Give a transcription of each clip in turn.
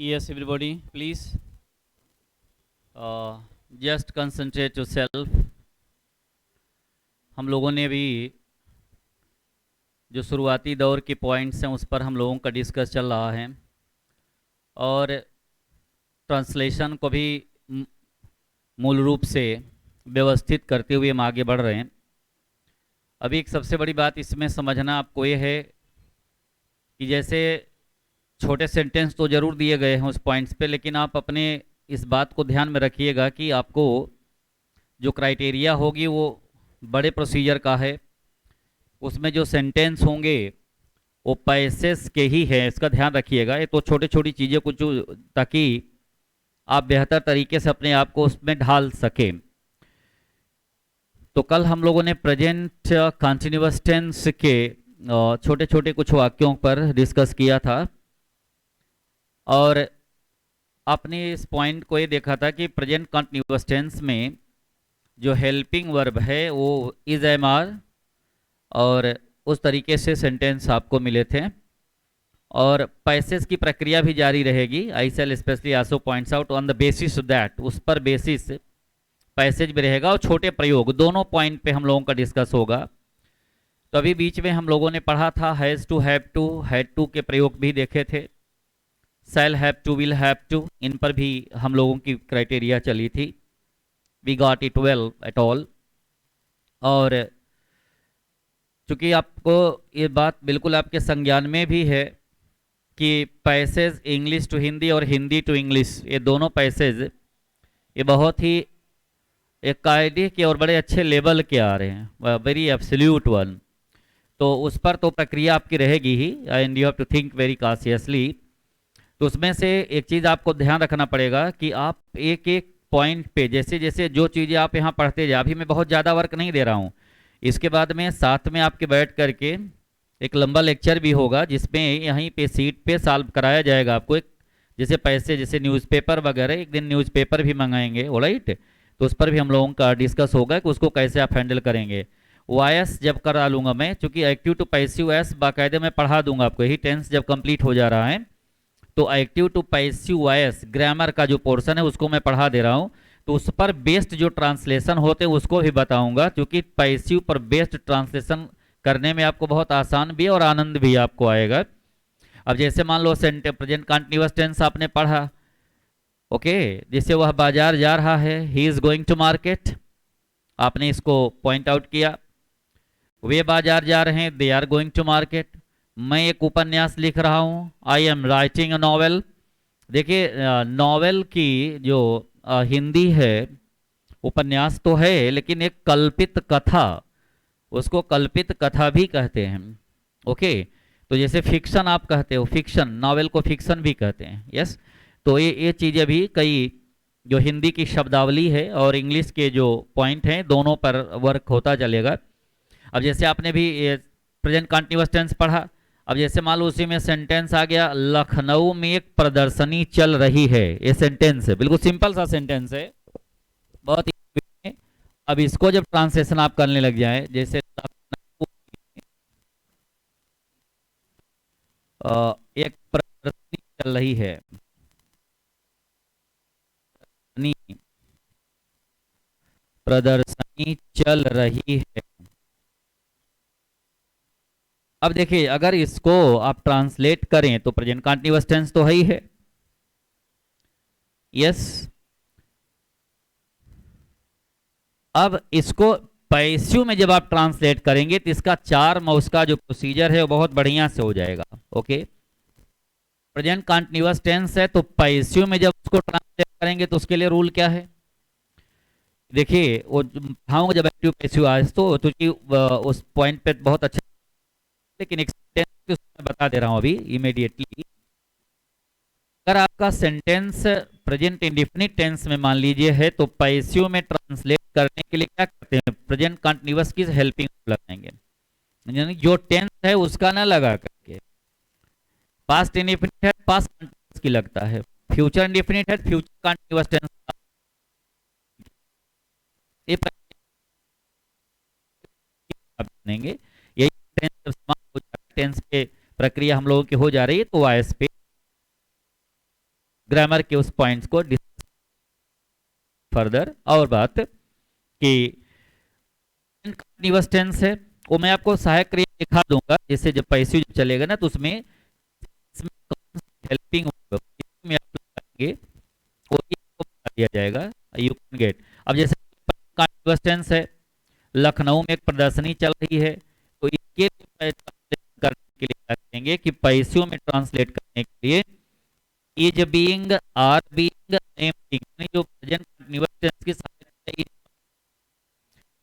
Yes, everybody, please just concentrate yourself. हम लोगों ने भी जो शुरुआती दौर के पॉइंट्स हैं उस पर हम लोगों का डिस्कस चल रहा है और ट्रांसलेशन को भी म- मूल रूप से व्यवस्थित करते हुए हम आगे बढ़ रहे हैं। अभी एक सबसे बड़ी बात इसमें समझना आपको ये है कि जैसे छोटे सेंटेंस तो ज़रूर दिए गए हैं उस पॉइंट्स पे, लेकिन आप अपने इस बात को ध्यान में रखिएगा कि आपको जो क्राइटेरिया होगी वो बड़े प्रोसीजर का है। उसमें जो सेंटेंस होंगे वो पैसेस के ही हैं, इसका ध्यान रखिएगा। ये तो छोटी छोटी चीज़ें कुछ ताकि आप बेहतर तरीके से अपने आप को उसमें ढाल सकें। तो कल हम लोगों ने प्रेजेंट कंटिन्यूअस टेंस के छोटे छोटे कुछ वाक्यों पर डिस्कस किया था और आपने इस पॉइंट को ये देखा था कि प्रेजेंट कंटिन्यूअस टेंस में जो हेल्पिंग वर्ब है वो इज एम आर और उस तरीके से सेंटेंस आपको मिले थे और पैसेज की प्रक्रिया भी जारी रहेगी। I shall specially also points out on the basis that, उस पर बेसिस पैसेज भी रहेगा और छोटे प्रयोग दोनों पॉइंट पे हम लोगों का डिस्कस होगा। तो अभी बीच में हम लोगों ने पढ़ा था has to, have to, had to के प्रयोग भी देखे थे। Shall have to, will have to, इन पर भी हम लोगों की क्राइटेरिया चली थी। We got it well at all. और चूंकि आपको ये बात बिल्कुल आपके संज्ञान में भी है कि पैसेज इंग्लिश टू हिंदी और हिंदी टू इंग्लिश, ये दोनों पैसेज ये बहुत ही एक कायदे के और बड़े अच्छे लेवल के आ रहे हैं, वेरी एब्सोल्यूट वन। तो उस पर तो प्रक्रिया आपकी रहेगी ही and you have to think very cautiously. तो उसमें से एक चीज़ आपको ध्यान रखना पड़ेगा कि आप एक एक पॉइंट पे जैसे जैसे जो चीज़ें आप यहाँ पढ़ते जाए, अभी मैं बहुत ज़्यादा वर्क नहीं दे रहा हूँ, इसके बाद में साथ में आपके बैठ करके एक लंबा लेक्चर भी होगा जिसमें यहीं पे सीट पे सॉल्व कराया जाएगा आपको। एक जैसे पैसे जैसे न्यूज़पेपर वगैरह, एक दिन न्यूज़पेपर भी मंगाएंगे, ऑलराइट, तो उस पर भी हम लोगों का डिस्कस होगा कि उसको कैसे आप हैंडल करेंगे। वायस जब करा लूंगा मैं, चूंकि एक्टिव टू पैसिव एस बाकायदे मैं पढ़ा दूंगा आपको, यही टेंस जब कंप्लीट हो जा रहा है तो active to passive voice grammar का जो पोर्शन है उसको मैं पढ़ा दे रहा हूँ। तो उस पर बेस्ड जो ट्रांसलेशन होते हैं उसको भी बताऊंगा, क्योंकि पैसिव पर बेस्ड ट्रांसलेशन करने में आपको बहुत आसान भी और आनंद भी आपको आएगा। अब जैसे मान लो प्रेजेंट कंटिन्यूअस टेंस आपने पढ़ा, ओके, जैसे वह बाजार जा रहा है, he is going to market, आपने इसको पॉइंट आउट किया। वे बाजार जा रहे हैं, they are going to market. मैं एक उपन्यास लिख रहा हूँ, I am writing a novel. देखिए नॉवेल की जो हिंदी है, उपन्यास तो है लेकिन एक कल्पित कथा, उसको कल्पित कथा भी कहते हैं। ओके, तो जैसे फिक्शन आप कहते हो, फिक्शन नॉवेल को फिक्शन भी कहते हैं, यस। तो ये चीज़ें भी कई जो हिंदी की शब्दावली है और इंग्लिश के जो पॉइंट हैं दोनों पर वर्क होता चलेगा। अब जैसे आपने भी प्रेजेंट कंटिन्यूअस टेंस पढ़ा, अब जैसे मान लो उसी में सेंटेंस आ गया, लखनऊ में एक प्रदर्शनी चल रही है, ये सेंटेंस है, बिल्कुल सिंपल सा सेंटेंस है, बहुत ही। अब इसको जब ट्रांसलेशन आप करने लग जाए, जैसे एक प्रदर्शनी चल रही है, प्रदर्शनी चल रही है। अब देखिए अगर इसको आप ट्रांसलेट करें तो प्रेजेंट कंटिन्यूअस टेंस तो है ही है, यस। अब इसको पैसिव में जब आप ट्रांसलेट करेंगे तो इसका चार्म और उसका जो प्रोसीजर है वो बहुत बढ़िया से हो जाएगा। ओके, प्रेजेंट कंटिन्यूअस टेंस है तो पैसिव में जब उसको ट्रांसलेट करेंगे तो उसके लिए रूल क्या है, देखिए वो हाँ जब एक्टिव पैसिव आए तो उस पॉइंट पे बहुत अच्छा, लेकिन एक सेंटेंस बता दे रहा हूं अभी इमीडिएटली। अगर आपका सेंटेंस प्रेजेंट इंडिफिनिट टेंस में मान लीजिए है तो पैसिव में ट्रांसलेट करने के लिए क्या करते हैं, प्रेजेंट कंटिन्यूअस की हेल्पिंग लगाएंगे, यानी जो टेंस है उसका ना लगा करके। पास्ट इंडिफिनिट है पास्ट कंटिन्यूअस की लगता है, फ्यूचर इंडिफिनिट है फ्यूचर कंटिन्यूअस टेंस। ये बनेंगे, यही टेंस जब समाप्त हो जाए, टेंस पे प्रक्रिया हम लोगों की हो जा रही है तो वायस पे ग्रामर के उस पॉइंट्स को फर्दर। और बात कि कंटिन्यूअस टेंस है वो मैं आपको सहायक क्रिया दिखा दूंगा, जिससे जब पैसिव चलेगा ना तो उसमें हेल्पिंग में आप लगाएंगे वो बता दिया जाएगा, यू कैन गेट। अब जैसे कंटिन्यूअस टेंस है, लखनऊ में एक प्रदर्शनी चल रही है, तो इसके करने के लिए क्या करेंगे कि पैसिव में ट्रांसलेट करने के लिए is being, are being, am being, जो प्रेजेंट कंटीन्यूअस टेंस की सहायता है,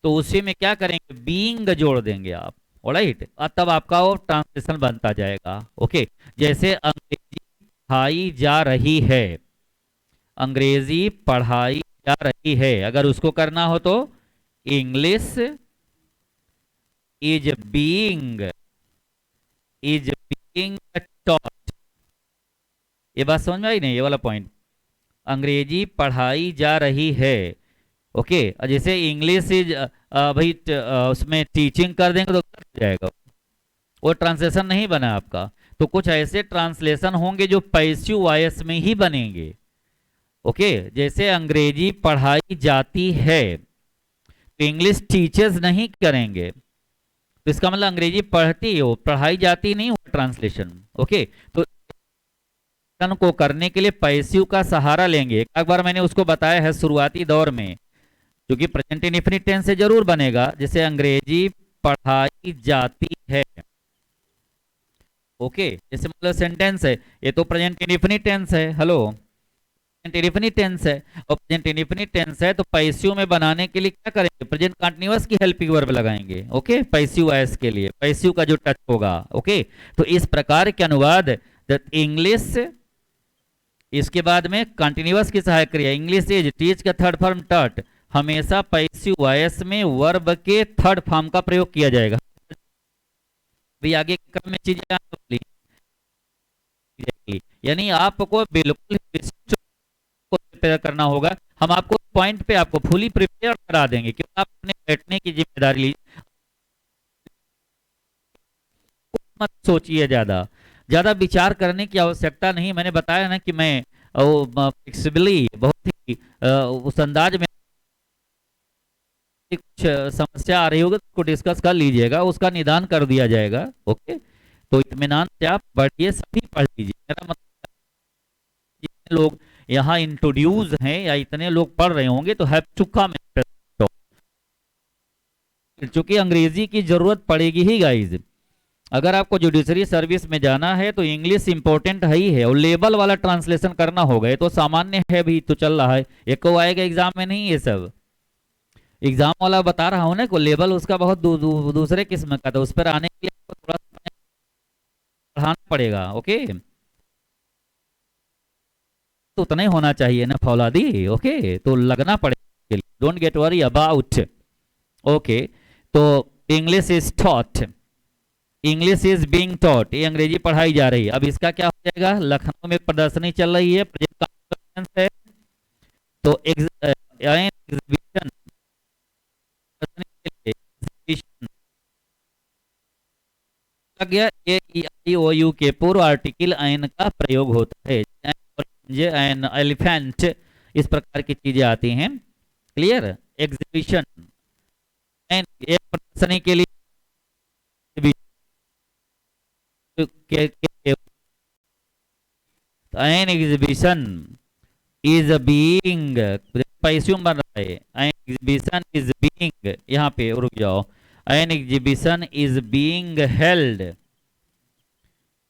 तो उसी में क्या करेंगे, बीइंग जोड़ देंगे आप। ऑलराइट, तब आपका वो ट्रांसलेशन बनता जाएगा। ओके, जैसे अंग्रेजी पढ़ाई जा रही है, अंग्रेजी पढ़ाई जा रही है, अगर उसको करना हो तो English is being, is being taught. ये बात समझ में आई नहीं, ये वाला पॉइंट, अंग्रेजी पढ़ाई जा रही है। ओके, जैसे इंग्लिश इज भाई उसमें टीचिंग कर देंगे तो कर जाएगा, वो ट्रांसलेशन नहीं बना आपका। तो कुछ ऐसे ट्रांसलेशन होंगे जो पैसिव वॉइस में ही बनेंगे। ओके, जैसे अंग्रेजी पढ़ाई जाती है तो इंग्लिश टीचर्स नहीं करेंगे, तो इसका मतलब अंग्रेजी पढ़ती हो, पढ़ाई जाती नहीं हो ट्रांसलेशन। ओके, तो को करने के लिए पैसिव का सहारा लेंगे। एक बार मैंने उसको बताया है शुरुआती दौर में, क्योंकि प्रेजेंट इंडेफिनिट टेंस से जरूर बनेगा, जैसे अंग्रेजी पढ़ाई जाती है। ओके, जैसे मतलब सेंटेंस है, ये तो प्रेजेंट इंडेफिनिट टेंस है, हेलो, प्रेजेंट इंडेफिनिट टेंस है, और प्रेजेंट इंडेफिनिट टेंस है तो पैसिव में बनाने के लिए क्या करेंगे, प्रेजेंट कंटीन्यूअस की हेल्पिंग वर्ब लगाएंगे। ओके, पैसिव वॉइस के लिए पैसिव का जो टच होगा। ओके, तो इस प्रकार के अनुवाद इंग्लिश, इसके बाद में कंटिन्यूअस की सहायक क्रिया इंग्लिश इज, टीच का थर्ड फॉर्म टट, हमेशा पैसिव वॉइस में वर्ब के थर्ड फॉर्म का प्रयोग किया जाएगा। भी आगे क्रम में चीजें आने वाली, यानी आपको बिल्कुल प्रिपेयर करना होगा। हम आपको पॉइंट पे आपको फुली प्रिपेयर करा देंगे, क्योंकि आप अपने बैठने की जिम्मेदारी लीजिए, मत सोचिए, ज्यादा ज्यादा विचार करने की आवश्यकता नहीं। मैंने बताया ना कि मैं फ्लेक्सिबली बहुत ही उस अंदाज में, कुछ समस्या आ रही होगी तो डिस्कस कर लीजिएगा, उसका निदान कर दिया जाएगा। ओके, तो इत्मीनान से आप बढ़िए, सभी पढ़ लीजिए। मेरा मतलब जितने लोग यहाँ इंट्रोड्यूस हैं या इतने लोग पढ़ रहे होंगे तो है चुका में, चूंकि अंग्रेजी की जरूरत पड़ेगी ही गाइज। अगर आपको जुडिशरी सर्विस में जाना है तो इंग्लिश इंपॉर्टेंट है ही है, और लेबल वाला ट्रांसलेशन करना होगा, ये तो सामान्य है भी, तो चल रहा है, एक को आएगा एग्जाम में नहीं, ये सब एग्जाम वाला बता रहा हूँ ना, को लेबल उसका बहुत दूसरे किस्म का था, उस पर आने के लिए थोड़ा सा पढ़ाना पड़ेगा। ओके, तो उतना ही होना चाहिए ना फौलादी। ओके, तो लगना पड़ेगा, don't get worry about. Okay, तो English is taught, English is being taught, ये अंग्रेजी पढ़ाई जा रही है। अब इसका क्या हो जाएगा, लखनऊ में प्रदर्शनी चल रही है, है तो एग्जीबिशन लग गया, ए ई आई ओ यू के पूर्व आर्टिकल आयन का प्रयोग होता है, एन एलिफेंट, इस प्रकार की चीजें आती हैं। क्लियर, एग्जीबिशन एक प्रदर्शनी के लिए an exhibition is being, passive बन रहा है, एन एग्जीबिशन इज बीइंग, यहाँ पे रुक जाओ, an exhibition is being held,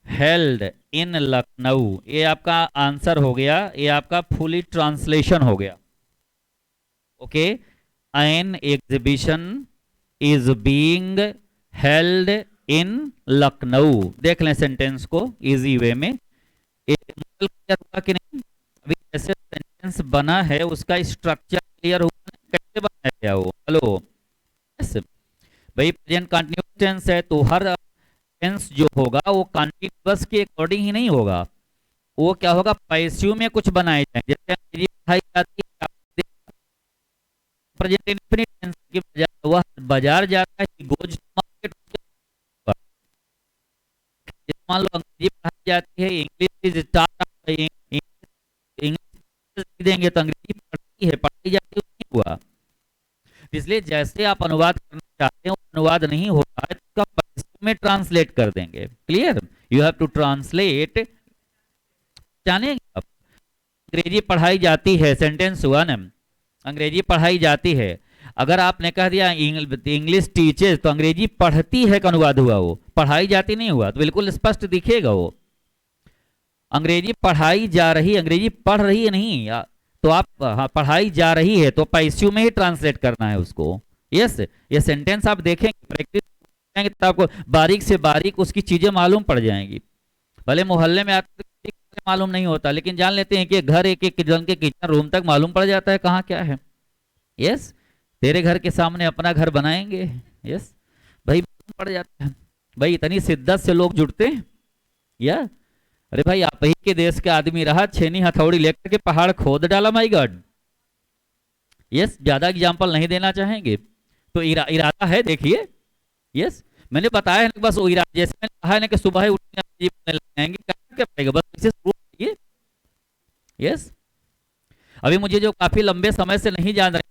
held in Lucknow, ये आपका आंसर हो गया, ये आपका फुली ट्रांसलेशन हो गया। Okay, an exhibition is being held in Lucknow. देख लें सेंटेंस को इजी वे में, क्लियर हुआ कि नहीं? अभी कैसे सेंटेंस बना है उसका स्ट्रक्चर क्लियर हुआ, कैसे बना है वो, हेलो यस भाई। प्रेजेंट कंटिन्यूअस टेंस है तो हर टेंस जो होगा वो कंटिन्यूअस के अकॉर्डिंग ही नहीं होगा, वो क्या होगा, पैसिव में कुछ बनाए जाएंगे। जैसे पढ़ाई जाती है, प्रेजेंट इंडेफिनिट टेंस की बजाय वह बाजार जाता है, गोज मार्केट, मान लो अंग्रेजी पढ़ाई जाती है, इंग्लिश इज स्टार्ट, देंगे तो अंग्रेजी पढ़ती है, पढ़ाई जाती है, नहीं हुआ। इसलिए जैसे आप अनुवाद करना चाहते हैं अनुवाद नहीं हो रहा है तो आप पैसे में ट्रांसलेट कर देंगे। Clear? You have to translate. जाने आप अंग्रेजी पढ़ाई जाती है, सेंटेंस हुआ ना, अंग्रेजी पढ़ाई जाती है। अगर आपने कह दिया इंग्लिश टीचर्स तो अंग्रेजी पढ़ती है का अनुवाद हुआ, वो पढ़ाई जाती नहीं हुआ, तो बिल्कुल स्पष्ट दिखेगा वो अंग्रेजी पढ़ाई जा रही, अंग्रेजी पढ़ रही है नहीं तो आप हाँ पढ़ाई जा रही है तो पैसिव में ही ट्रांसलेट करना है उसको। यस, ये सेंटेंस आप देखेंगे, प्रैक्टिस करेंगे तो आपको बारीक से बारीक उसकी चीजें मालूम पड़ जाएंगी। भले मोहल्ले में आते मालूम नहीं होता, लेकिन जान लेते हैं कि घर एक एक जन के किचन रूम तक मालूम पड़ जाता है कहाँ क्या है। यस, तेरे घर के सामने अपना घर बनाएंगे, यस भाई मालूम पड़ जाता है। भाई इतनी शिद्दत से लोग जुड़ते हैं या अरे भाई आप ही के देश के आदमी रहा, छेनी हथौड़ी लेकर के पहाड़ खोद डाला, माय गॉड। यस, ज्यादा एग्जांपल नहीं देना चाहेंगे तो इरादा है, देखिए। यस, मैंने बताया है बस वो इरादा, जैसे मैंने कहा है ना कि सुबह उठने लगेंगे, क्या पड़ेगा बस इसे शुरू करिए। यस, अभी मुझे जो काफी लंबे समय से नहीं जान रहे,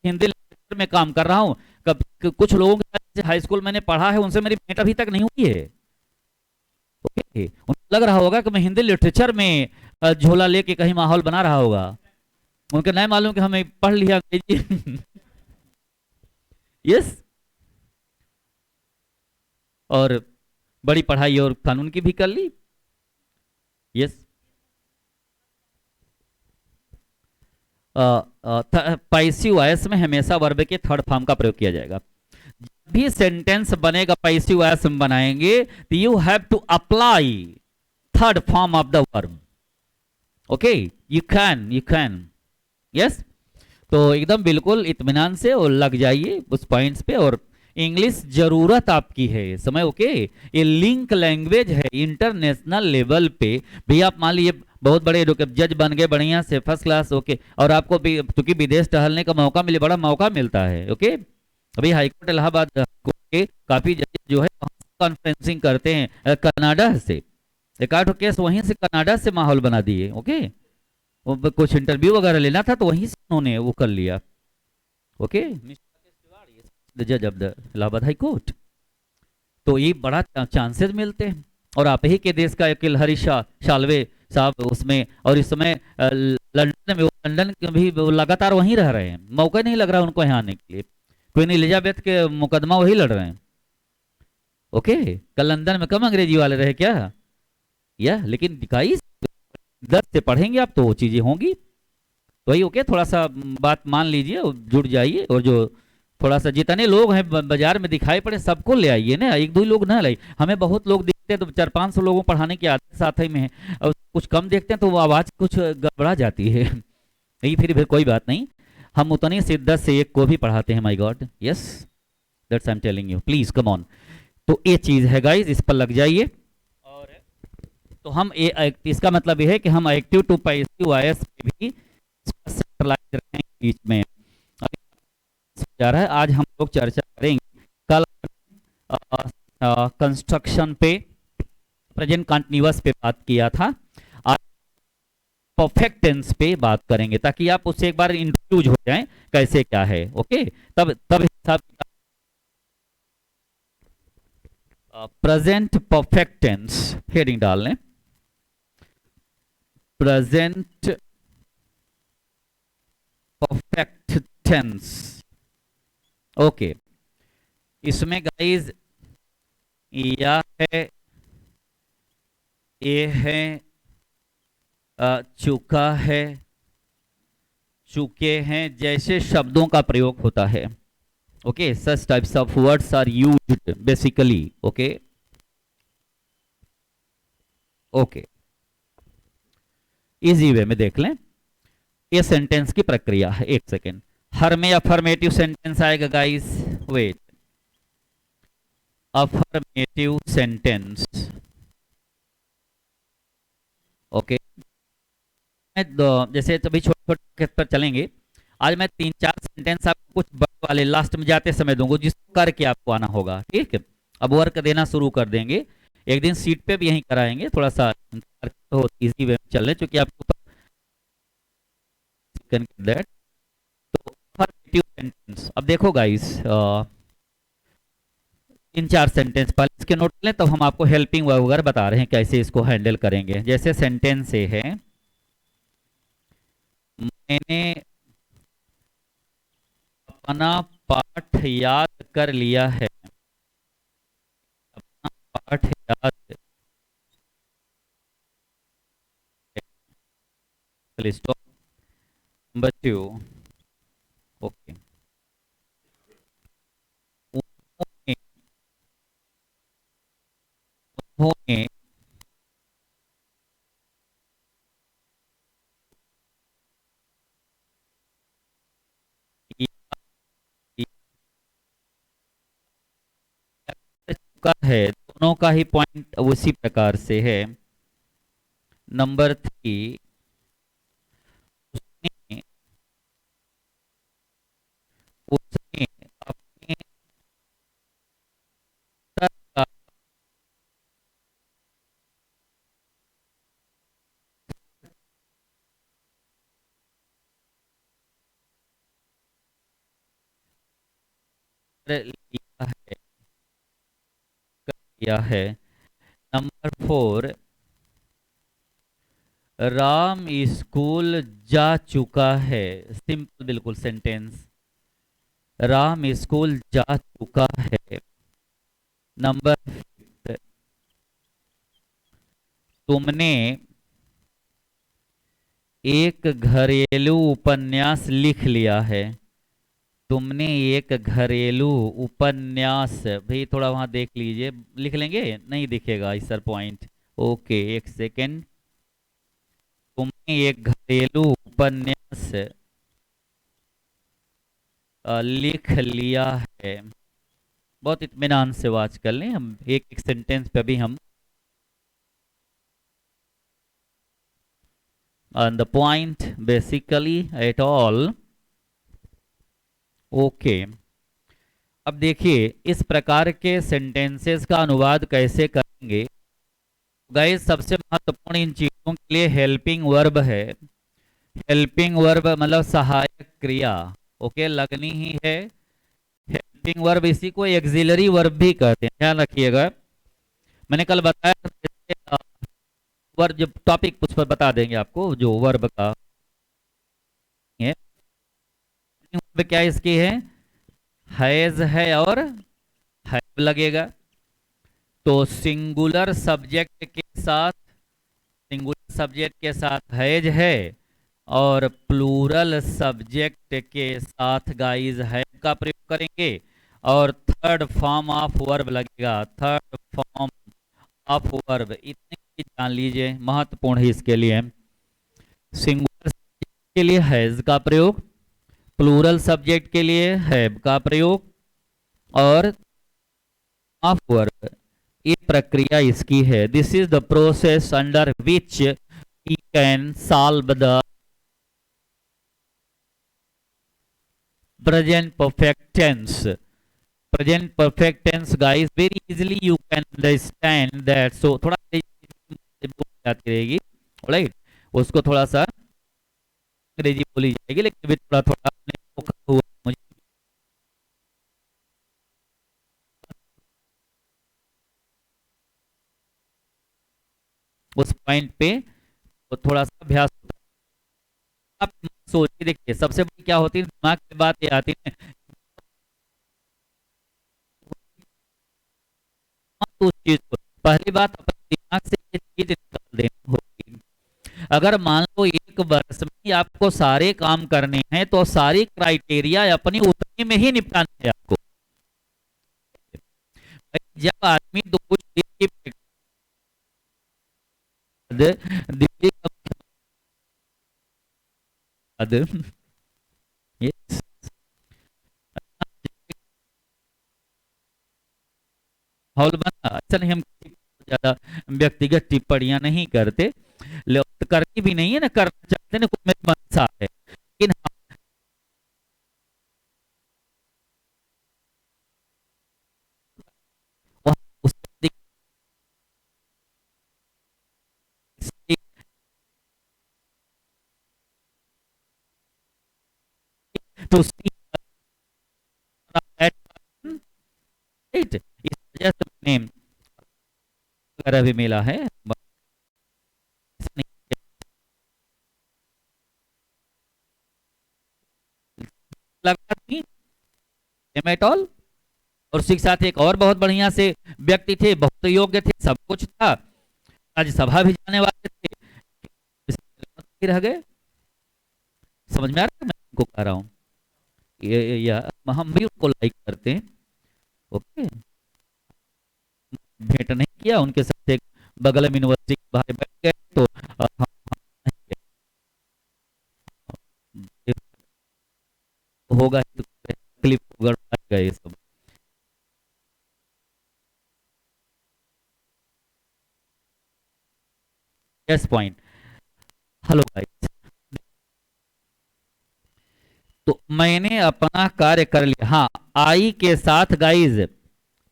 हिंदी लेक्चर में काम कर रहा हूँ, कुछ लोगों के हाई स्कूल मैंने पढ़ा है उनसे मेरी भेंट अभी तक नहीं हुई है। ओके, उनको लग रहा होगा कि मैं हिंदी लिटरेचर में झोला लेके कहीं माहौल बना रहा होगा, उनके नहीं मालूम कि हमें पढ़ लिया अंग्रेजी। यस, और बड़ी पढ़ाई और कानून की भी कर ली। यस, पैसिव वॉइस में हमेशा वर्ब के थर्ड फॉर्म का प्रयोग किया जाएगा। जब भी सेंटेंस बनेगा पैसिव वॉइस में बनाएंगे तो you have to apply third form of the verb. Okay, you can yes. तो एकदम बिल्कुल इत्मीनान से और लग जाइए उस पॉइंट्स पे। और इंग्लिश जरूरत आपकी है इस समय। ओके, ये लिंक लैंग्वेज है इंटरनेशनल लेवल पे भी। आप मान लीजिए बहुत बड़े जज बन गए बढ़िया से फर्स्ट क्लास, ओके, और आपको भी क्योंकि विदेश टहलने का मौका मिले, बड़ा मौका मिलता है। ओके, अभी हाईकोर्ट इलाहाबाद के काफी जज जो है कॉन्फ्रेंसिंग करते हैं कनाडा से, एक आठ केस वहीं से कनाडा से माहौल बना दिए। ओके, कुछ इंटरव्यू वगैरह लेना था तो वहीं से उन्होंने वो कर लिया। ओके, द जज of the Allahabad high court. तो ये बड़ा चांसेस मिलते हैं। और आप ही के देश का एक हरी शालवे साहब उसमें, और इस समय लंदन में, लंदन भी लगातार वहीं रह रहे हैं, मौका नहीं लग रहा उनको यहाँ आने के लिए। क्वीन एलिजाबेथ के मुकदमा वही लड़ रहे हैं। ओके, कल लंदन में कम अंग्रेजी वाले रहे क्या या, लेकिन दिखाई 10 से पढ़ेंगे आप तो वो चीजें होंगी। तो वही ओके, थोड़ा सा बात मान लीजिए और जुड़ जाइए, और जो थोड़ा सा जितने लोग हैं बाजार में दिखाई पड़े सबको ले आइए ना, एक दो लोग ना लाई। हमें बहुत लोग दिखते हैं तो 400-500 लोगों पढ़ाने की आदत साथ ही में है, और कुछ कम देखते हैं तो वो आवाज कुछ गड़बड़ा जाती है। यही फिर कोई बात नहीं, हम उतनी शिद्दत से एक को भी पढ़ाते हैं। My God, yes, that's I am telling you, please come on. तो ये चीज है गाइस, इस पर लग जाइए। और तो हम इसका मतलब ये है कि हम एक्टिव टू पैसिव वॉइस पे भी बीच में जा रहा है। आज हम लोग चर्चा करेंगे, कल कंस्ट्रक्शन पे, प्रेजेंट कंटीन्यूअस पे बात किया था, आज परफेक्ट टेंस पे बात करेंगे, ताकि आप उससे एक बार इंट्रोड्यूस हो जाएं कैसे क्या है। ओके, तब हिसाब प्रेजेंट परफेक्ट टेंस हेडिंग डाल लें, प्रेजेंट परफेक्ट टेंस। ओके, इसमें गाइज या है, ये है, चुका है, चुके हैं, जैसे शब्दों का प्रयोग होता है। Okay, such types of words are used basically. Okay okay, easy way में देख लें, ये सेंटेंस की प्रक्रिया है। एक सेकेंड, हर में अफर्मेटिव सेंटेंस आएगा guys, wait, affirmative sentence. Okay, जैसे अभी छोटे छोटे पर चलेंगे, आज मैं 3-4 सेंटेंस आपको कुछ बड़े वाले लास्ट में जाते समय दूंगा, जिसको करके आपको आना होगा। ठीक है, अब वर्क देना शुरू कर देंगे, एक दिन सीट पे भी यहीं कराएंगे, थोड़ा सा इजी वे में चल रहे, क्योंकि आपको कैन गेट दैट। तो अफर्मेटिव सेंटेंस, अब देखो गाइस, तीन चार सेंटेंस पहले इसके नोट लें, तब हम आपको हेल्पिंग वर्ब वगैरह बता रहे हैं कैसे इसको हैंडल करेंगे। जैसे सेंटेंस से है, मैंने अपना पाठ याद कर लिया है। अपना पाठ याद है। चलिए स्टॉप। नंबर 2। ओके। उन्होंने उन्होंने याद कर चुका है। दोनों का ही पॉइंट उसी प्रकार से है। नंबर 3, उसने उसने अपने सर का कर लिया है। किया है। नंबर 4, राम स्कूल जा चुका है। सिंपल बिल्कुल सेंटेंस, राम स्कूल जा चुका है। नंबर 5, तुमने एक घरेलू उपन्यास लिख लिया है। तुमने एक घरेलू उपन्यास, भाई थोड़ा वहां देख लीजिए, लिख लेंगे नहीं दिखेगा इस सर पॉइंट। ओके एक सेकेंड। तुमने एक घरेलू उपन्यास लिख लिया है। बहुत इत्मीनान से वाच कर लें, हम एक एक सेंटेंस पे भी हम on the point basically at all. Okay. अब देखिए इस प्रकार के सेंटेंसेस का अनुवाद कैसे करेंगे। गाइस सबसे महत्वपूर्ण इन चीजों के लिए हेल्पिंग वर्ब है। हेल्पिंग वर्ब मतलब सहायक क्रिया। ओके लगनी ही है। हेल्पिंग वर्ब इसी को एक्सिलरी वर्ब भी कहते हैं, ध्यान रखिएगा। मैंने कल बताया वर्ब, जब टॉपिक उस पर बता देंगे आपको जो वर्ब का है। वर्ब क्या इसकी है, हैज है और हैव लगेगा। तो सिंगुलर सब्जेक्ट के साथ हैज है, और प्लूरल सब्जेक्ट के साथ गाइज हैव का प्रयोग करेंगे। और थर्ड फॉर्म ऑफ वर्ब लगेगा, थर्ड फॉर्म ऑफ वर्ब। इतनी चीज जान लीजिए, महत्वपूर्ण है इसके लिए। सिंगुलर सब्जेक्ट के लिए हैज का प्रयोग, प्लूरल सब्जेक्ट के लिए हैव का प्रयोग, और ऑफ वर्ब, ये प्रक्रिया इसकी है। This is the process under which we can solve the present perfect tense. Present perfect tense guys very easily you can understand that. So थोड़ा जाती रहेगी, राइट, उसको थोड़ा सा अंग्रेजी बोली जाएगी, लेकिन भी थोड़ा थोड़ा हुआ मुझे उस पॉइंट पे तो थोड़ा सा अभ्यास होता है। आप सोचिए, देखिए सबसे बड़ी क्या होती है दिमाग में बात ये आती है, तो उस चीज को पहली बात अपने दिमाग से ये चीज निकाल देनी होगी। अगर मान लो एक वर्ष में आपको सारे काम करने हैं, तो सारी क्राइटेरिया अपनी उतने में ही निपटाना है आपको। जब आदमी दो कुछ दिन के बाद दिल्ली का बाद ये हॉल बना, अच्छा नहीं हम किसी को ज्यादा व्यक्तिगत टिप्पणियां नहीं करते, करती भी नहीं है ना, करना चाहते ना, कुछ मेरी मंशा है, लेकिन हाँ, उस टू सी राइट, इस वजह से नेम वगैरह भी मिला है। लगा हेमेटॉल, और उसी के साथ एक और बहुत बढ़िया से व्यक्ति थे, बहुत योग्य थे, सब कुछ था, राज्यसभा भी जाने वाले थे, रह गए। समझ में आ रहा है मैं उनको कह रहा हूँ, ये या हम भी उनको लाइक करते हैं। ओके, भेंट नहीं किया उनके साथ, एक बगल में यूनिवर्सिटी के बाहर बैठ गए तो हम होगा तो क्लिप गड़बड़ गए सब। Yes point. हेलो गाइस, तो मैंने अपना कार्य कर लिया। हाँ, आई के साथ गाइस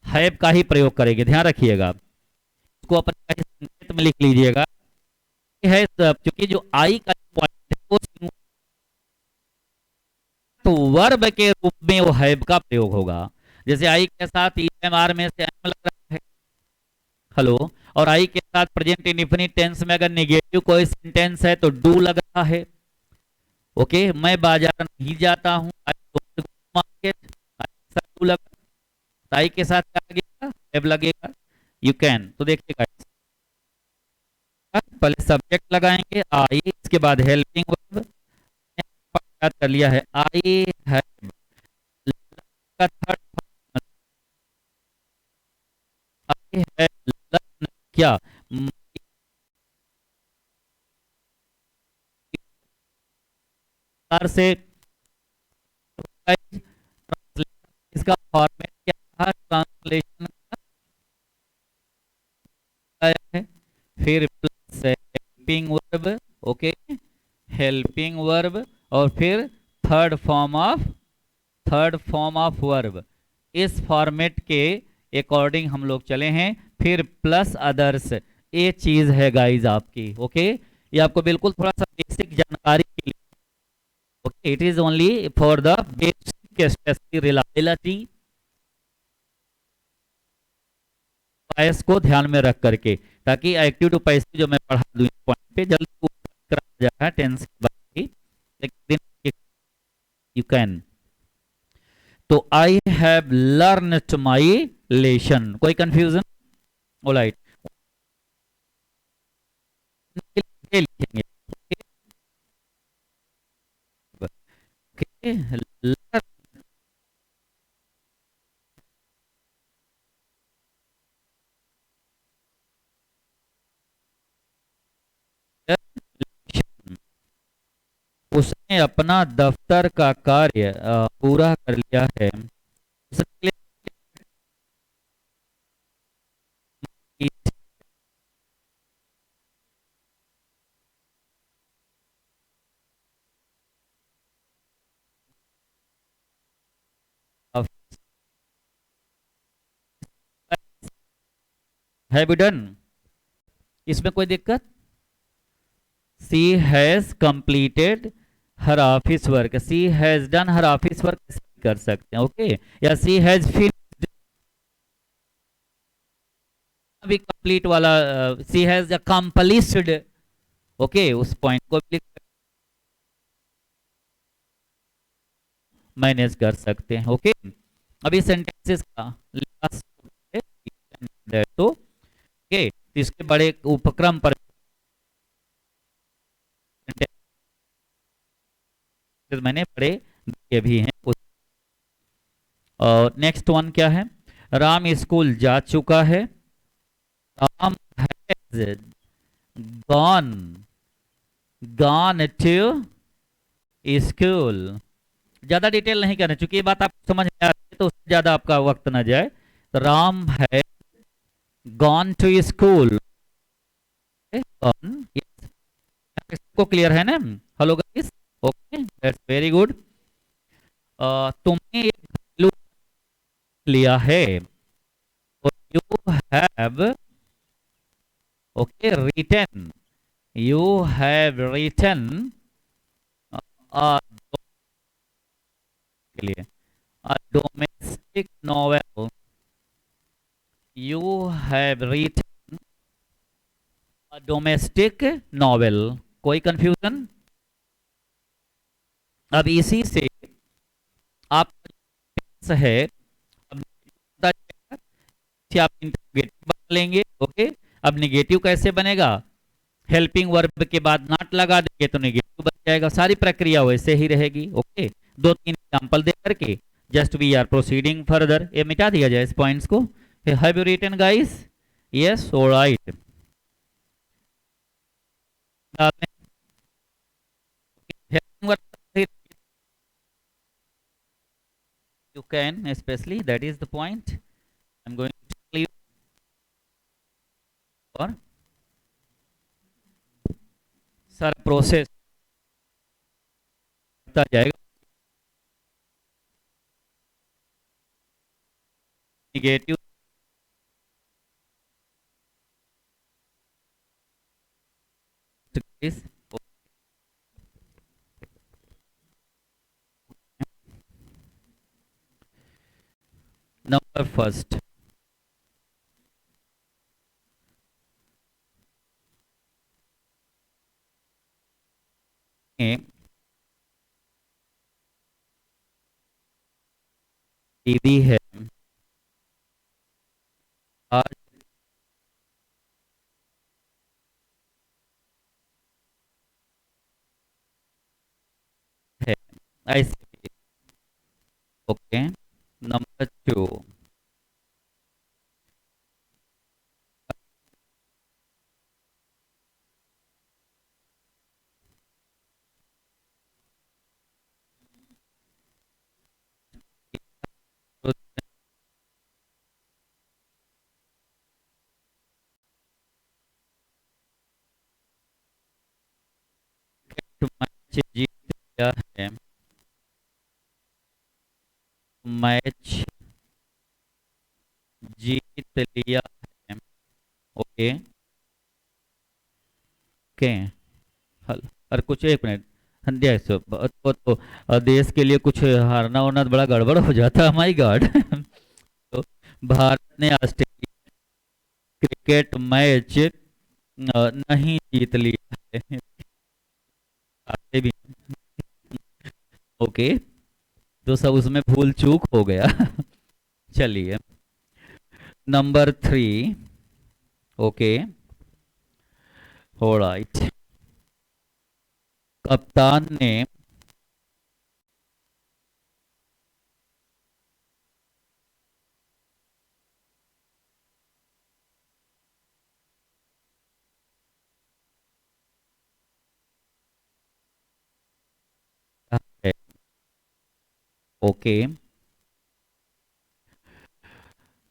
हैव का ही प्रयोग करेंगे, ध्यान रखिएगा, इसको अपने संकेत में लिख लीजिएगा। है क्योंकि जो आई का पॉइंट है वो तो वर्ब के रूप में वो हैव का प्रयोग होगा। जैसे आई के साथ ईएमआर में से एम लग रहा है, हेलो, और आई के साथ प्रेजेंट इंडेफिनिट टेंस में अगर नेगेटिव कोई सेंटेंस है तो डू लग रहा है। ओके, मैं बाजार नहीं जाता हूँ, I don't go market, do लगा, आई के साथ क्या लगेगा, हैव लगेगा। यू कैन, तो देखिएगा, पहले सब्जेक्ट लगाएंगे आई, इसके बाद हेल्पिंग वर्ब, याद कर लिया है, आई हैव का थर्ड, आई हैव लर्न क्या, से इसका फॉर्मेट क्या था, ट्रांसलेशन है, फिर plus helping verb, okay, helping verb, और फिर थर्ड फॉर्म ऑफ वर्ब। इस फॉर्मेट के अकॉर्डिंग हम लोग चले हैं, फिर प्लस अदर्स, ये चीज है गाइज आपकी। ओके, ये आपको बिल्कुल थोड़ा सा बेसिक जानकारी के लिए, okay, it is only for the basic reliability bias को ध्यान में रख करके, ताकि एक्टिव टू पैसिव जो मैं पढ़ा दूं पॉइंट पे जल्दी करा जाए टेंस के बाद ही, लेकिन यू कैन। तो I have learn my lesson, कोई कंफ्यूजन? ऑलराइट, लिखेंगे, ओके, उसने अपना दफ्तर का कार्य पूरा कर लिया है, उसके लिए हैव डन, इसमें कोई दिक्कत? She has completed her office work, she has done her office work कर सकते हैं, ओके, या सी हैज फिनिश्ड भी कंप्लीट वाला, सी हैज अकम्प्लिश्ड, ओके, उस पॉइंट को भी मैनेज कर सकते हैं। ओके, अभी सेंटेंसेस का लास्ट, तो ओके, इसके बड़े उपक्रम पर मैंने पढ़े दिए भी हैं कुछ। और नेक्स्ट वन क्या है, राम स्कूल जा चुका है, Ram has gone gone to school. ज्यादा डिटेल नहीं करना, चूंकि ये बात आपको समझ में आ रही है तो उससे ज्यादा आपका वक्त ना जाए। तो राम है गॉन टू स्कूल, को क्लियर है ना? Hello guys, okay, that's very good. तुमने एक घरेलू लिया है, you have, okay, written, you have written के लिए। A domestic novel, you have readen a domestic novel. कोई कंफ्यूजन? अब इसी से आप है, अब आप इंटरोगेटिव बना लेंगे। ओके, अब निगेटिव कैसे बनेगा? हेल्पिंग वर्ब के बाद नॉट लगा देंगे तो निगेटिव बन जाएगा। सारी प्रक्रिया वैसे ही रहेगी। ओके, दो तीन एग्जांपल दे करके just we are proceeding further. ये मिटा दिया जाए इस पॉइंट्स को। Have you written guys? Yes, alright. Helping verb you can, especially that is the point I'm going to tell you for सारा प्रोसेस होता जाएगा। निगेटिव इस नंबर फर्स्ट, दीदी है आज है, ऐसे। ओके, नंबर टू, मैच जीत लिया है, मैच जीत लिया है। ओके ओके, हल और कुछ एक मिनट, हाँ तो देश के लिए कुछ हारना होना तो बड़ा गड़बड़ हो जाता है। My God. तो भारत ने ऑस्ट्रेलिया क्रिकेट मैच नहीं जीत लिया है। आगे भी ओके, तो सब उसमें भूल चूक हो गया। चलिए, नंबर थ्री। Okay, alright. कप्तान ने है। ओके,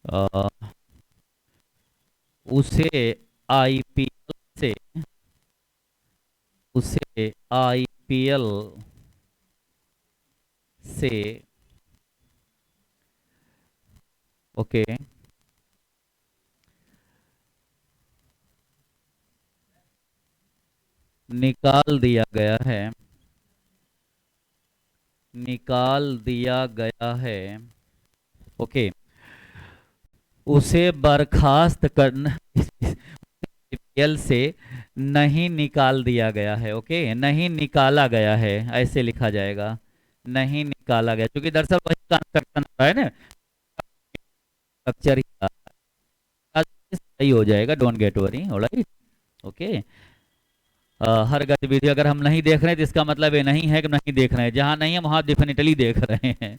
अ, उसे आईपीएल से, उसे आईपीएल से, ओके, निकाल दिया गया है, निकाल दिया गया है। ओके, उसे बर्खास्त करना आईपीएल से नहीं निकाल दिया गया है। ओके, नहीं निकाला गया है, ऐसे लिखा जाएगा। नहीं निकाला गया, क्योंकि दरअसल वही कंस्ट्रक्शन है ना, स्ट्रक्चर ही था। सही हो जाएगा, don't get worry. Alright, okay. हर गतिविधि अगर हम नहीं देख रहे हैं तो इसका मतलब ये नहीं है कि नहीं देख रहे हैं, जहां नहीं है वहां डेफिनेटली देख रहे हैं।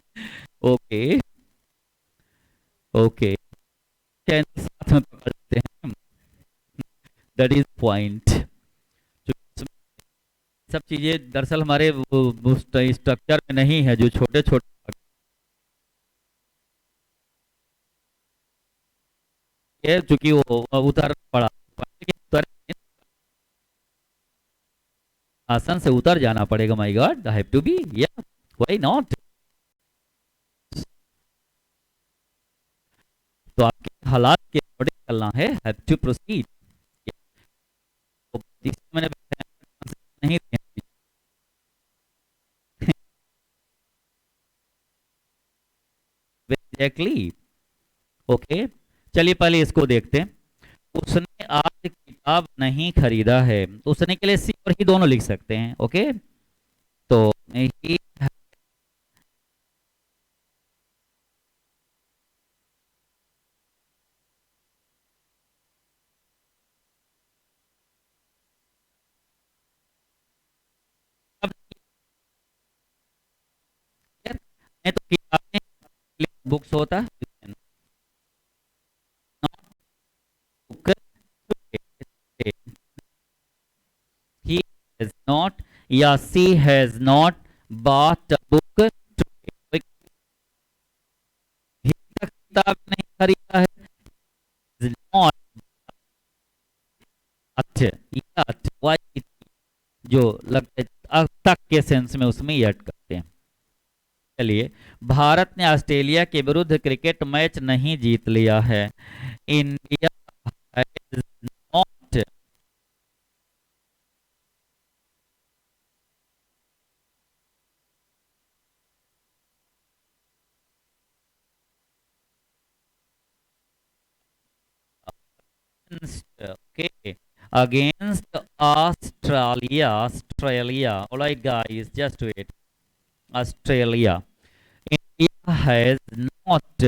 ओके ओके, कैंसिल साथ में पकड़ते हैं, दैट इज पॉइंट। सब चीजें दरअसल हमारे स्ट्रक्चर में नहीं है, जो छोटे छोटे है, चूंकि वो उतर पड़ा, उतर आसन से उतर जाना पड़ेगा। My god, I have to be, या व्हाई नॉट। तो आपके हालात के अकॉर्डिंग चलना है, हैव टू प्रोसीड। मैंने नहीं एग्जैक्टली। ओके, चलिए पहले इसको देखते हैं। उसने आज किताब नहीं खरीदा है, उसने के लिए सी और ही दोनों लिख सकते हैं। ओके, तो ही नहीं तो किताबें बुक्स होता है, बुक। ही हैज नॉट या she has not bought a book today। He किताब नहीं खरीदा है, is not। अच्छा, ये अच्छा वाई जो लगता है अब तक के सेंस में उसमें ऐड करते हैं। चलिए, भारत ने ऑस्ट्रेलिया के विरुद्ध क्रिकेट मैच नहीं जीत लिया है। India has not. Okay, against Australia. All right, guys, just wait. Australia. India has not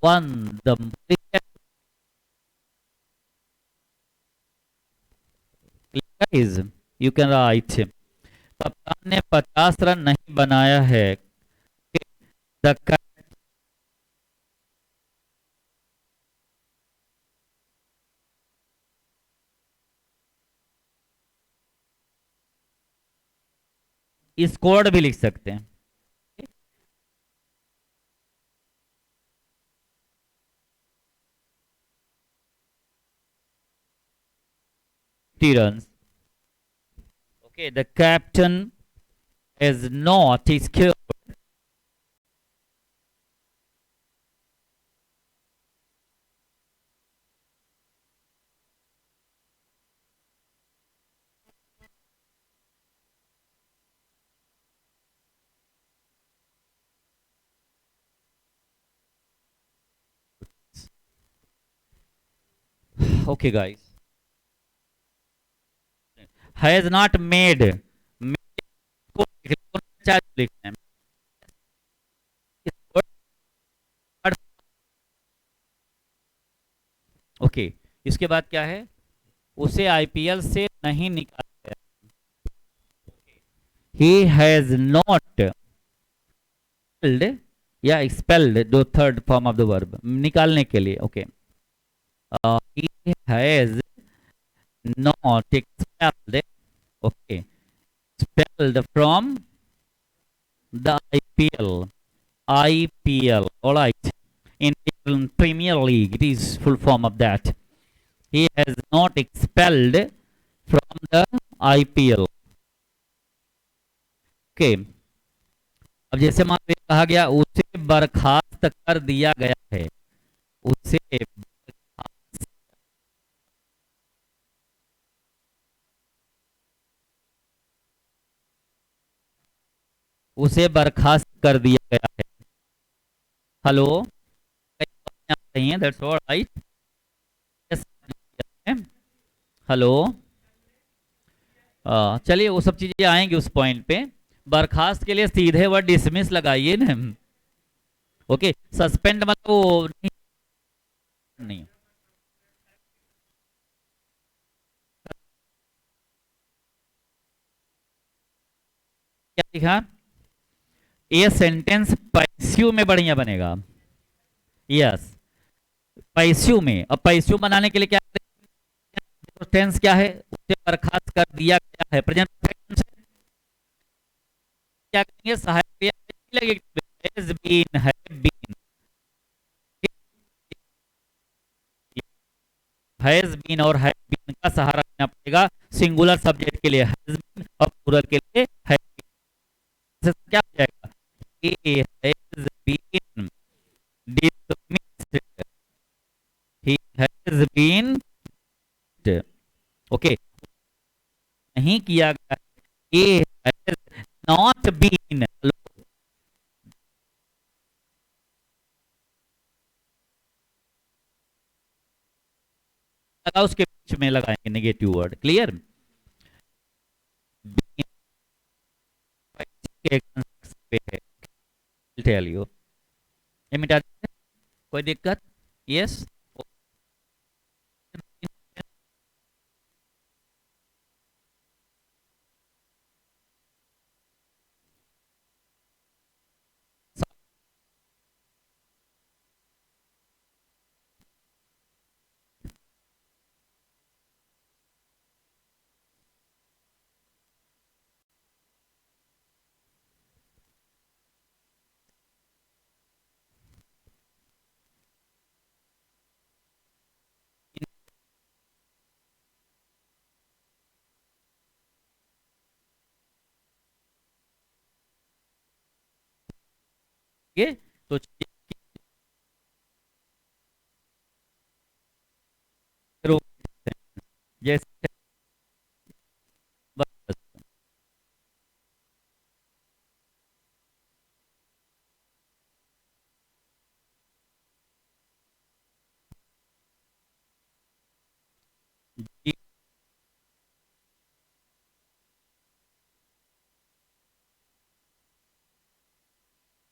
won the cricket. Guys, you can write. कप्तान ने 50 रन नहीं बनाया है। The स्कोर भी लिख सकते हैं। 50 runs. Okay, the captain is not scored। Okay, guys, has not made। को लिखना है। ओके, इसके बाद क्या है, उसे आईपीएल से नहीं निकाला गया। ही हैज नॉट या एक्सपेल्ड, जो third form of the verb निकालने के लिए। Okay, he has not expelled. Okay, expelled from the IPL। IPL, all right. Indian Premier League, it is full form of that। he has not expelled from the IPL। Okay, अब जैसे मान लीजिए कहा गया उसे बर्खास्त कर दिया गया है। उसे उसे बर्खास्त कर दिया गया है। Hello, that's all right. Hello, चलिए वो सब चीजें आएंगी उस पॉइंट पे। बर्खास्त के लिए सीधे वर्ड डिसमिस लगाइए ना। ओके, सस्पेंड मतलब वो नहीं। क्या लिखा, ये सेंटेंस पैस्यू में बढ़िया बनेगा। यस, पैस्यू में। अब पैस्यू बनाने के लिए क्या टेंस क्या है, उसे बर्खास्त कर दिया गया है। प्रेजेंट टेंस क्या करेंगे, सहायक क्रिया लगेगी। Has been, have been, has been और हैव बीन का सहारा लेना पड़ेगा सिंगुलर सब्जेक्ट के लिए हैज बीन और प्लूरल के लिए हैव बीन। क्या हो जाएगा, he has been dismissed। he has been, okay, नहीं किया गया। he has not been, होगा उसके बीच में लगाएंगे नेगेटिव वर्ड। क्लियर? पे है, टेल यू, ये मिटा दीजिए, कोई दिक्कत? यस। ये तो जैसे बस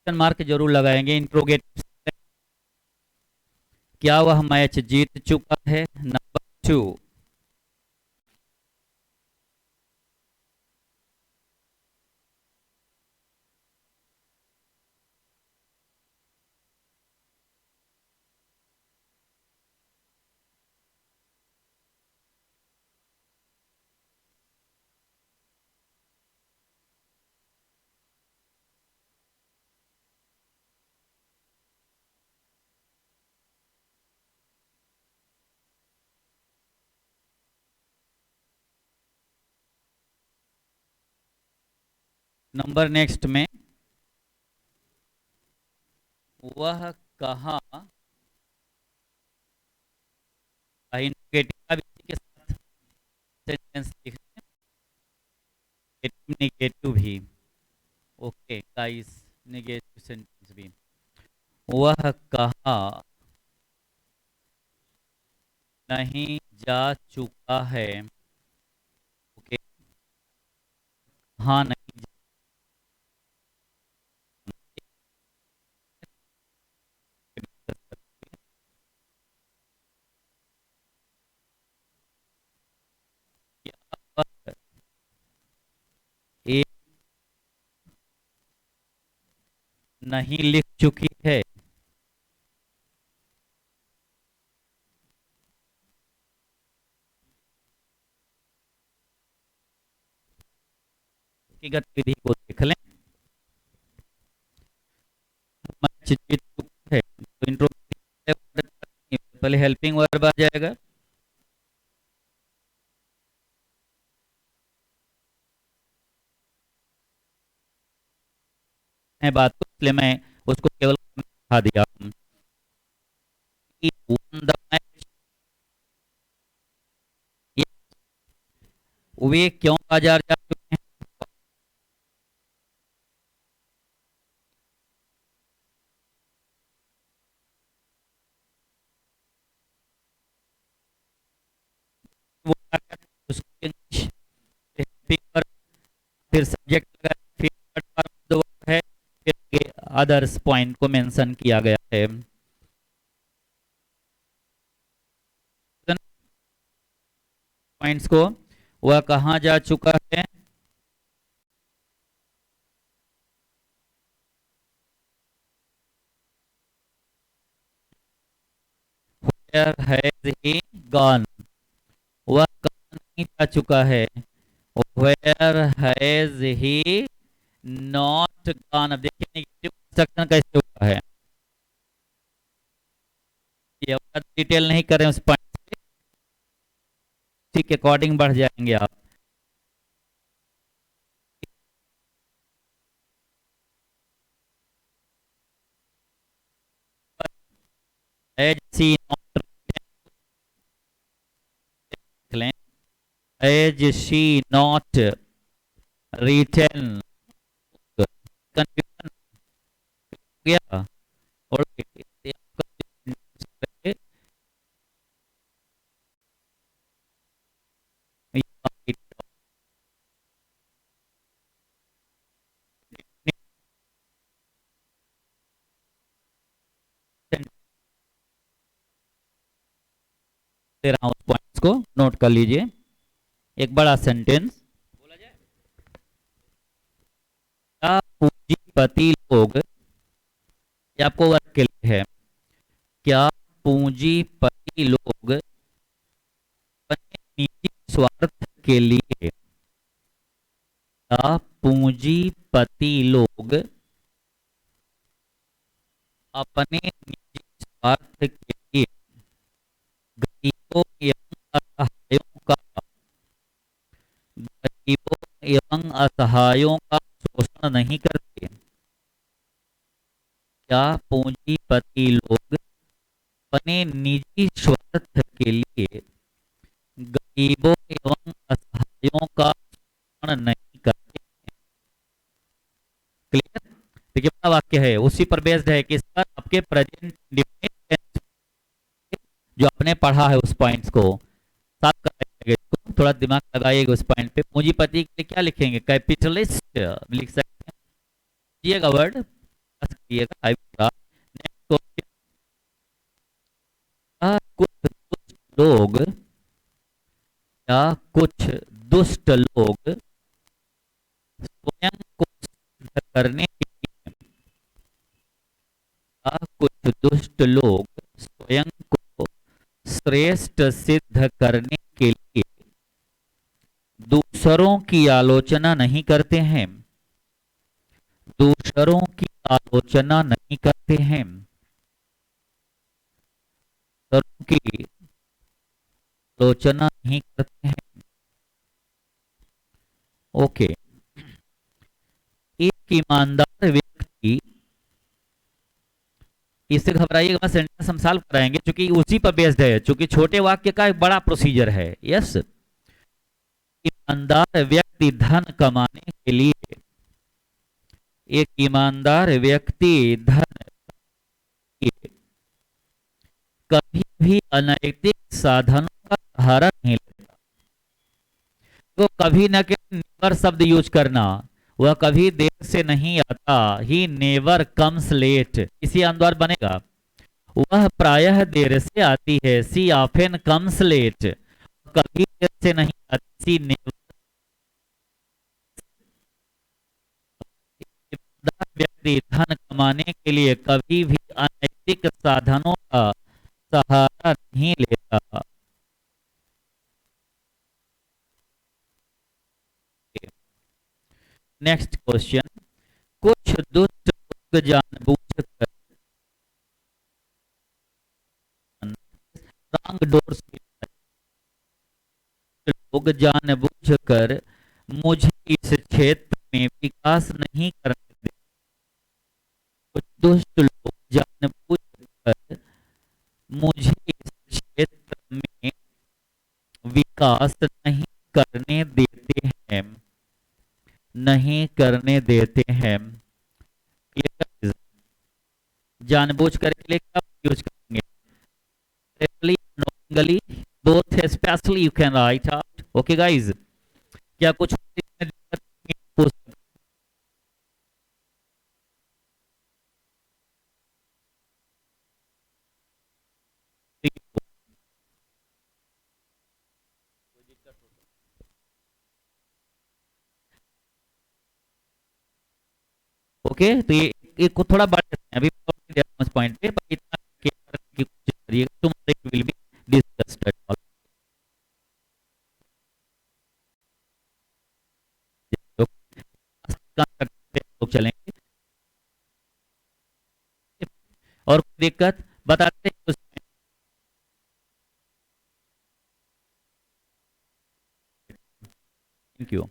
मार्क जरूर लगाएंगे इंट्रोगेटिव। क्या वह मैच जीत चुका है? नंबर 2। नंबर नेक्स्ट में वह कहाँ इंट्रोगेटिव का भी इसी के साथ सेंटेंस लिखना है, नेगेटिव भी। ओके गाइस, नेगेटिव सेंटेंस भी। वह कहाँ नहीं जा चुका है? ओके, हाँ नहीं जा, एक नहीं लिख चुकी है। की गतिविधि को देख लें। मैच जीत चुका है तो इंट्रो पहले हेल्पिंग वर्ब आ जाएगा। है बात को, इसलिए मैं उसको केवल दिखा दिया। He won the match। ये वे क्यों बाजार जा चुके हैं? वो क्या कहते हैं, उसको English helping verb, फिर सब्जेक्ट लगा, फिर third part of the verb है, फिर अदर्स पॉइंट को मेंशन किया गया है। पॉइंट्स को, वह कहाँ जा चुका है? Where has he gone? वह कहाँ नहीं जा चुका है? Where has he not gone? अब देखिए नेगेटिव कंस्ट्रक्शन कैसे हुआ है, ये डिटेल नहीं करें उस पॉइंट पे, उसी के अकॉर्डिंग बढ़ जाएंगे आप। एज सी नॉट, लें as she not return, confusion हो गया। और दे रहा हूं, उस पॉइंट्स को नोट कर लीजिए। एक बड़ा सेंटेंस बोला जाए, क्या पूंजीपति लोग, ये आपको वर्क के लिए है, क्या पूंजीपति लोग अपने निजी स्वार्थ के लिए, क्या पूंजीपति लोग अपने निजी स्वार्थ के लिए गरीबों एवं असहायों का, गरीबों एवं असहायों का शोषण नहीं करते? क्या पूंजीपति लोग अपने निजी स्वार्थ के लिए गरीबों एवं असहायों का शोषण नहीं करते? क्लियर? देखिए बड़ा वाक्य है, उसी पर बेस्ड है कि सर आपके प्रेजेंट इंडिफिनिट जो आपने पढ़ा है उस पॉइंट्स को साफ कराइएगा, इसको थोड़ा दिमाग लगाइएगा उस पॉइंट पे। पूंजीपति के लिए क्या लिखेंगे? कैपिटलिस्ट लिख सकते हैं, कीजिएगा वर्ड कीजिएगा। नेक्स्ट क्वेश्चन, कुछ दुष्ट लोग, या कुछ दुष्ट लोग स्वयं को सिद्ध करने के लिए, या कुछ दुष्ट लोग स्वयं को श्रेष्ठ सिद्ध करने के लिए दूसरों की आलोचना नहीं करते हैं, दूसरों की आलोचना नहीं करते हैं, दूसरों की आलोचना नहीं करते हैं। ओके, एक ईमानदार व्यक्ति, इससे घबराइएगा, सेंटेंस हम सॉल्व कराएंगे क्योंकि उसी पर बेस्ड है, क्योंकि छोटे वाक्य का एक बड़ा प्रोसीजर है। यस, ईमानदार व्यक्ति धन कमाने के लिए, एक ईमानदार व्यक्ति धन के लिए कभी भी अनैतिक साधनों का सहारा नहीं लेता। तो कभी न कभी नेवर शब्द यूज करना, वह कभी देर से नहीं आता, ही नेवर कम्स लेट, इसी अनुद्वार बनेगा। वह प्रायः देर से आती है, सी ऑफन कम्स लेट, कभी देर से नहीं आती, सी नेवर। व्यक्ति धन कमाने के लिए कभी भी अनैतिक साधनों का सहारा नहीं लेता। नेक्स्ट क्वेश्चन, कुछ दुष्ट लोग जानबूझकर रॉन्ग डोर से, लोग जानबूझकर मुझे इस क्षेत्र में विकास नहीं करने देते। कुछ दुष्ट लोग जानबूझकर मुझे इस क्षेत्र में विकास नहीं करने देते हैं, नहीं करने देते हैं। जानबूझ कर के लिए क्या यूज करेंगे? knowingly, both especially you can write out. Okay guys, क्या कुछ पूछ ओके तो ये को थोड़ा बढ़ सकते हैं अभी उस पॉइंट पे, पर इतना केयर की कोशिश करिएगा, तुम्हारे विल बी डिस्कस्ड ऑल। लोग चलेंगे और कोई दिक्कत बताते हैं। Thank you.